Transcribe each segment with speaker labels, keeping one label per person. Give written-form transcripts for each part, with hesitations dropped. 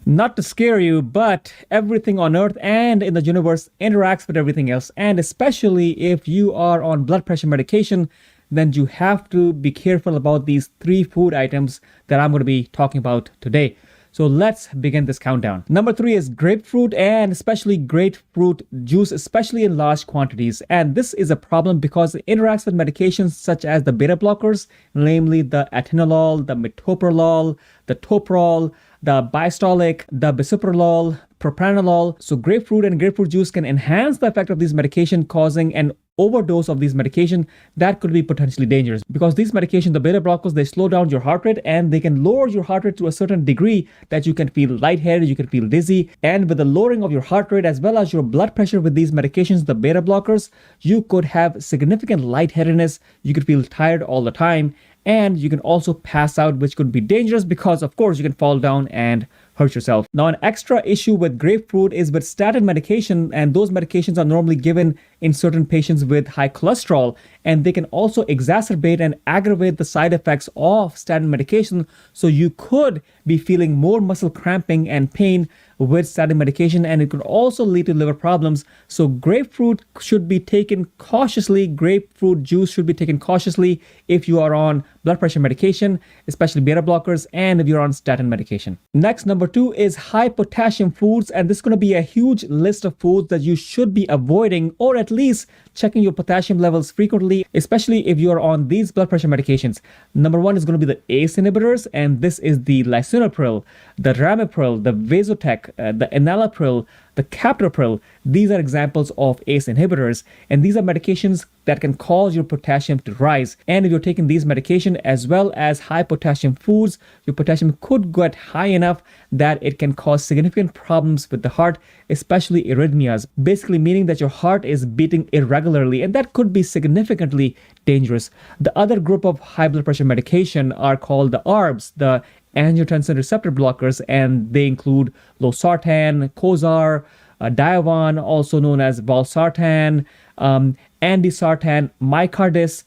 Speaker 1: Not to scare you, but everything on earth and in the universe interacts with everything else. And especially if you are on blood pressure medication, then you have to be careful about these three food items that I'm going to be talking about today. So let's begin this countdown. Number three is grapefruit, and especially grapefruit juice, especially in large quantities. And this is a problem because it interacts with medications such as the beta blockers, namely the atenolol, the metoprolol, the toprol, the biastolic, the bisoprolol, propranolol. So grapefruit and grapefruit juice can enhance the effect of these medication, causing an overdose of these medication that could be potentially dangerous, because these medications, the beta blockers, they slow down your heart rate and they can lower your heart rate to a certain degree that you can feel lightheaded, you can feel dizzy. And with the lowering of your heart rate as well as your blood pressure with these medications, the beta blockers, you could have significant lightheadedness, you could feel tired all the time, and you can also pass out, which could be dangerous because of course you can fall down and hurt yourself. Now, an extra issue with grapefruit is with statin medication, and those medications are normally given in certain patients with high cholesterol, and they can also exacerbate and aggravate the side effects of statin medication. So you could be feeling more muscle cramping and pain with statin medication, and it could also lead to liver problems. So grapefruit should be taken cautiously. Grapefruit juice should be taken cautiously if you are on blood pressure medication, especially beta blockers, and if you're on statin medication. Next, number two is high potassium foods, and this is going to be a huge list of foods that you should be avoiding, or at least checking your potassium levels frequently, especially if you're on these blood pressure medications. Number one is going to be the ACE inhibitors, and this is the lisinopril, the ramipril, the vasotec, the enalapril, the captopril. These are examples of ACE inhibitors, and these are medications that can cause your potassium to rise. And if you're taking these medications as well as high potassium foods, your potassium could get high enough that it can cause significant problems with the heart, especially arrhythmias, basically meaning that your heart is beating irregularly, and that could be significantly dangerous. The other group of high blood pressure medication are called the ARBs, the angiotensin receptor blockers, and they include losartan, Cozar, Diovan, also known as valsartan, andisartan, Micardis,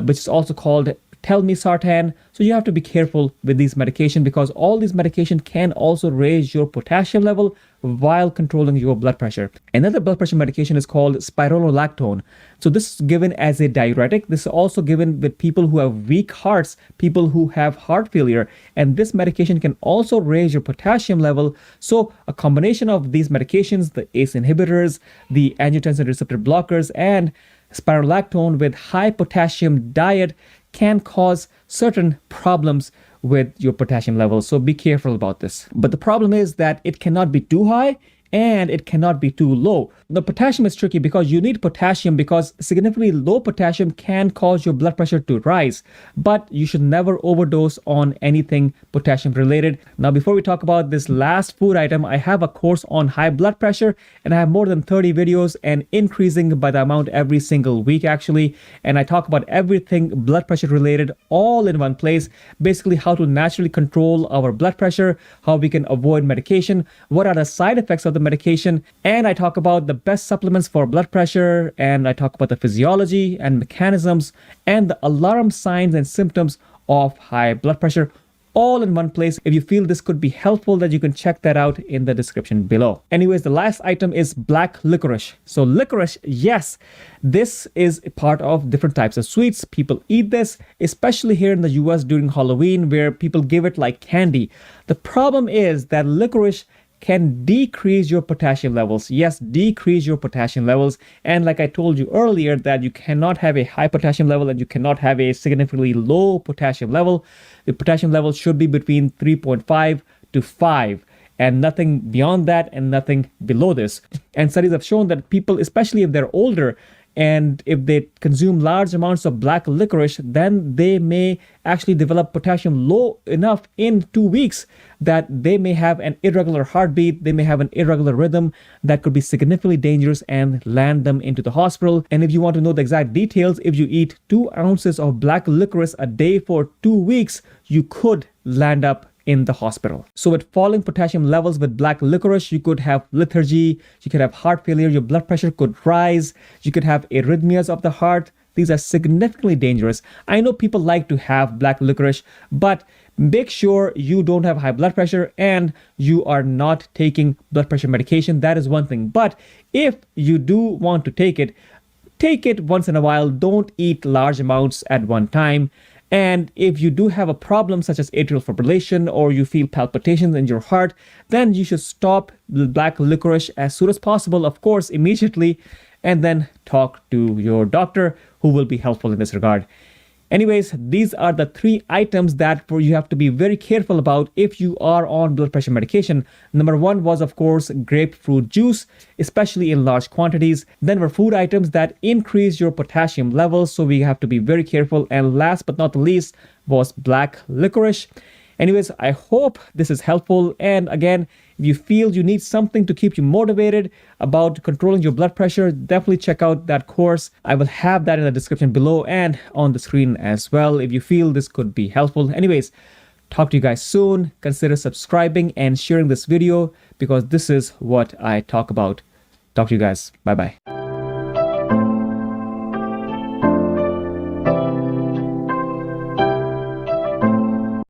Speaker 1: which is also called telmisartan. So you have to be careful with these medications because all these medications can also raise your potassium level while controlling your blood pressure. Another blood pressure medication is called spironolactone. So this is given as a diuretic. This is also given with people who have weak hearts, people who have heart failure, and this medication can also raise your potassium level. So a combination of these medications, the ACE inhibitors, the angiotensin receptor blockers, and spironolactone with high potassium diet can cause certain problems with your potassium levels. So be careful about this. But the problem is that it cannot be too high and it cannot be too low. The potassium is tricky because you need potassium, because significantly low potassium can cause your blood pressure to rise, but you should never overdose on anything potassium related. Now, before we talk about this last food item, I have a course on high blood pressure, and I have more than 30 videos and increasing by the amount every single week actually. And I talk about everything blood pressure related all in one place, basically how to naturally control our blood pressure, how we can avoid medication, what are the side effects of the medication, and I talk about the best supplements for blood pressure, and I talk about the physiology and mechanisms and the alarm signs and symptoms of high blood pressure all in one place. If you feel this could be helpful, then you can check that out in the description below. Anyways, the last item is black licorice. So licorice, yes, this is a part of different types of sweets. People eat this, especially here in the US during Halloween, where people give it like candy. The problem is that licorice can decrease your potassium levels. Yes, decrease your potassium levels. And like I told you earlier, that you cannot have a high potassium level and you cannot have a significantly low potassium level. The potassium level should be between 3.5 to 5. And nothing beyond that and nothing below this. And studies have shown that people, especially if they're older, and if they consume large amounts of black licorice, then they may actually develop potassium low enough in 2 weeks that they may have an irregular heartbeat, they may have an irregular rhythm that could be significantly dangerous and land them into the hospital. And if you want to know the exact details, if you eat 2 ounces of black licorice a day for 2 weeks, you could land up in the hospital. So with falling potassium levels with black licorice, you could have lethargy, you could have heart failure, your blood pressure could rise, you could have arrhythmias of the heart, these are significantly dangerous. I know people like to have black licorice, but make sure you don't have high blood pressure and you are not taking blood pressure medication. That is one thing. But if you do want to take it once in a while. Don't eat large amounts at one time. And if you do have a problem such as atrial fibrillation or you feel palpitations in your heart, then you should stop the black licorice as soon as possible, of course, immediately, and then talk to your doctor who will be helpful in this regard. Anyways, these are the 3 items that you have to be very careful about if you are on blood pressure medication. Number 1 was, of course, grapefruit juice, especially in large quantities. Then were food items that increase your potassium levels, so we have to be very careful. And last but not the least was black licorice. Anyways, I hope this is helpful. And again, if you feel you need something to keep you motivated about controlling your blood pressure, definitely check out that course. I will have that in the description below and on the screen as well if you feel this could be helpful. Anyways, talk to you guys soon. Consider subscribing and sharing this video because this is what I talk about. Talk to you guys. Bye-bye.